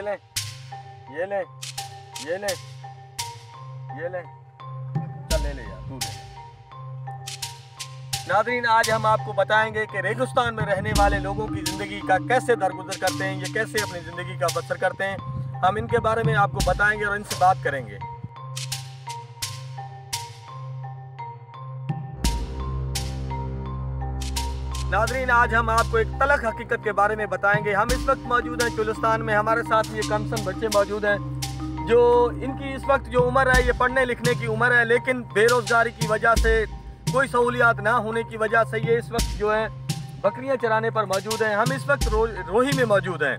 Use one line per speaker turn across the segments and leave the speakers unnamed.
ले, ये ले, ये ले, ये ले, चल ले ले यार, तू ले। नाज़रीन, आज हम आपको बताएंगे कि रेगिस्तान में रहने वाले लोगों की ज़िंदगी का कैसे दरगुजर करते हैं, ये कैसे अपनी ज़िंदगी का बसर करते हैं। हम इनके बारे में आपको बताएंगे और इनसे बात करेंगे। नाज़रीन, आज हम आपको एक तलख हकीकत के बारे में बताएंगे। हम इस वक्त मौजूद हैं चुलिस्तान में। हमारे साथ ये कमसन बच्चे मौजूद हैं जो इनकी इस वक्त जो उम्र है ये पढ़ने लिखने की उम्र है, लेकिन बेरोज़गारी की वजह से, कोई सहूलियात ना होने की वजह से ये इस वक्त जो है बकरियां चराने पर मौजूद हैं। हम इस वक्त रोही में मौजूद हैं।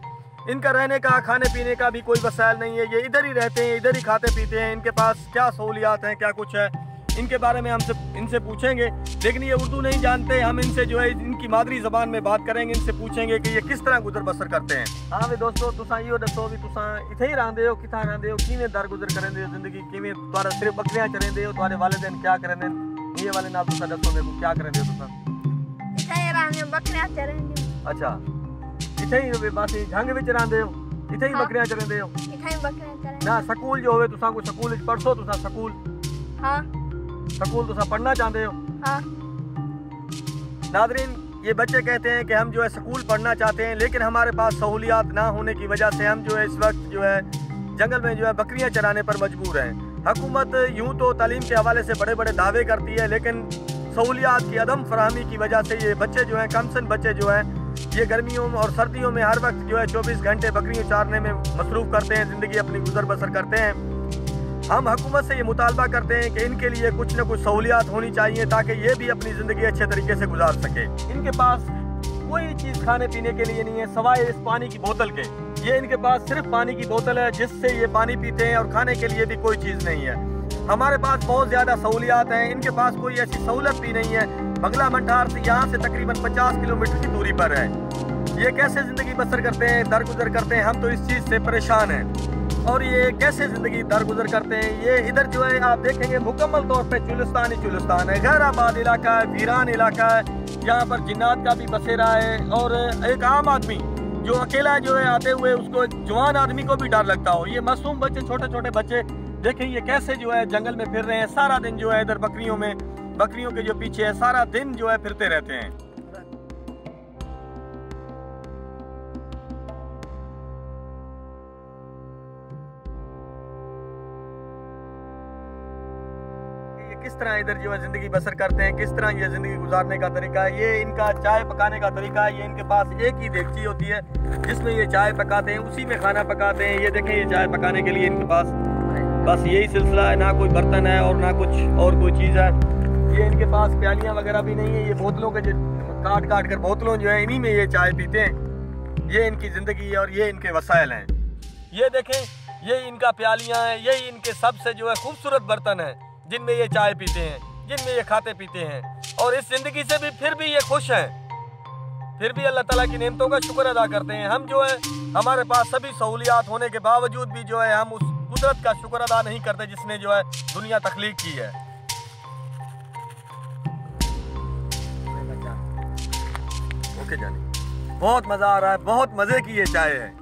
इनका रहने का, खाने पीने का भी कोई वसाइल नहीं है। ये इधर ही रहते हैं, इधर ही खाते पीते हैं। इनके पास क्या सहूलियात हैं, क्या कुछ है, इनके बारे में हम इनसे पूछेंगे। लेकिन ये उर्दू नहीं जानते। हम इनसे जो है इनकी मादरी ज़बान में बात करेंगे। इनसे पूछेंगे कि ये किस तरह गुजर बसर करते हैं। हाँ वे दोस्तों, तुसा इहो दसो भी तुसा इत्थे ही रहंदे हो, कित्थां रहंदे हो, किवें दरगुजर करंदे हो जिंदगी, किवें तुहाडा सिर्फ बकरियां चरंदे हो, तुहाडे वालिदैन क्या करंदे ने, ये वाले नाल तुसा दसो मेरे को, क्या करंदे हो तुसा?
इत्थे ही रहंदे हो, बकरियां चरंदे हो।
अच्छा, इत्थे ही बस झंग विच रहंदे हो, इत्थे ही बकरियां चरंदे हो?
इत्थे ही बकरियां चरंदे
ना स्कूल जो होवे तुसा को स्कूल विच पढ़सो, तुसा स्कूल?
हाँ।
स्कूल तुसा पढ़ना चाहते हो?
हाँ।
नाज़रीन, ये बच्चे कहते हैं कि हम जो है स्कूल पढ़ना चाहते हैं, लेकिन हमारे पास सहूलियात ना होने की वजह से हम जो है इस वक्त जो है जंगल में जो है बकरियां चराने पर मजबूर हैं। हुकूमत यूं तो तालीम के हवाले से बड़े बड़े दावे करती है, लेकिन सहूलियात की अदम फराहमी की वजह से ये बच्चे जो हैं, कमसन बच्चे जो हैं, ये गर्मियों और सर्दियों में हर वक्त जो है 24 घंटे बकरियां चारने में मसरूफ़ करते हैं, ज़िंदगी अपनी गुजर बसर करते हैं। हम हुकूमत से ये मुतालबा करते हैं कि इनके लिए कुछ न कुछ सहूलियात होनी चाहिए ताकि ये भी अपनी ज़िंदगी अच्छे तरीके से गुजार सके। इनके पास कोई चीज़ खाने पीने के लिए नहीं है सवाए इस पानी की बोतल के। ये इनके पास सिर्फ पानी की बोतल है जिससे ये पानी पीते हैं, और खाने के लिए भी कोई चीज़ नहीं है। हमारे पास बहुत ज़्यादा सहूलियात हैं, इनके पास कोई ऐसी सहूलत भी नहीं है। बंगला मंठार से यहाँ से तकरीबन 50 किलोमीटर की दूरी पर है। ये कैसे ज़िंदगी बसर करते हैं, दरगुजर करते हैं, हम तो इस चीज़ से परेशान हैं। और ये कैसे ज़िंदगी दरगुजर करते हैं, ये इधर जो है आप देखेंगे मुकम्मल तौर पे चुलिस्तान ही चुलिस्तान है। गैर आबाद इलाका है, वीरान इलाका है, यहाँ पर जिन्नात का भी बसेरा है। और एक आम आदमी जो अकेला जो है आते हुए, उसको एक जवान आदमी को भी डर लगता हो। ये मासूम बच्चे, छोटे छोटे बच्चे देखें ये कैसे जो है जंगल में फिर रहे हैं। सारा दिन जो है इधर बकरियों के जो पीछे है, सारा दिन जो है फिरते रहते हैं। किस तरह इधर जो है ज़िंदगी बसर करते हैं, किस तरह ये ज़िंदगी गुजारने का तरीका है। ये इनका चाय पकाने का तरीका है। ये इनके पास एक ही देगची होती है जिसमें ये चाय पकाते हैं, उसी में खाना पकाते हैं। ये देखें, ये चाय पकाने के लिए इनके पास बस यही सिलसिला है, ना कोई बर्तन है और ना कुछ और कोई चीज़ है। ये इनके पास प्यालियाँ वगैरह भी नहीं है। ये बोतलों के काट काट कर बोतलों जो है इन्हीं में ये चाय पीते हैं। ये इनकी ज़िंदगी है और ये इनके वसाइल हैं। ये देखें, ये इनका प्यालियाँ हैं, यही इनके सबसे जो है खूबसूरत बर्तन हैं जिनमें ये चाय पीते हैं, जिनमें ये खाते पीते हैं। और इस ज़िंदगी से भी फिर भी ये खुश हैं, फिर भी अल्लाह ताला की नेमतों का शुक्र अदा करते हैं। हम जो है हमारे पास सभी सहूलियात होने के बावजूद भी जो है हम उस कुदरत का शुक्र अदा नहीं करते जिसने जो है दुनिया तख्लीक की है। ओके जानी, बहुत मज़ा आ रहा है, बहुत मज़े की ये चाय है।